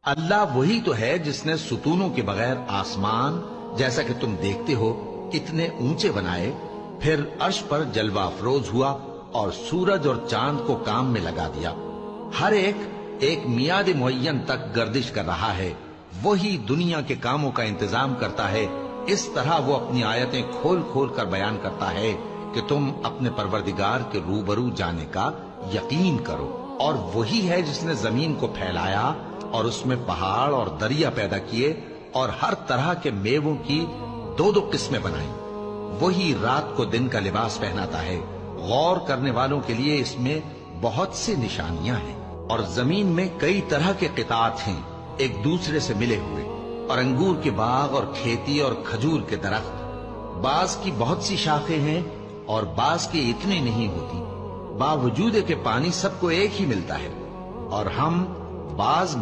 अल्लाह वही तो है जिसने सुतूनों के बगैर आसमान, जैसा कि तुम देखते हो, इतने ऊंचे बनाए, फिर अर्श पर जलवा अफरोज हुआ और सूरज और चांद को काम में लगा दिया। हर एक मियाद मुअय्यन तक गर्दिश कर रहा है। वही दुनिया के कामों का इंतजाम करता है। इस तरह वो अपनी आयतें खोल खोल कर बयान करता है कि तुम अपने परवरदिगार के रूबरू जाने का यकीन करो। और वही है जिसने जमीन को फैलाया और उसमें पहाड़ और दरिया पैदा किए और हर तरह के मेवों की दो दो किस्में बनाई। वही रात को दिन का लिबास पहनाता है। गौर करने वालों के लिए इसमें बहुत सी निशानियां हैं। और जमीन में कई तरह के कितात हैं, एक दूसरे से मिले हुए, और अंगूर के बाग और खेती और खजूर के दरख्त। बाज की बहुत सी शाखें हैं और बाज की इतनी नहीं होती। बावजूद के पानी सबको एक ही मिलता है और हम बाज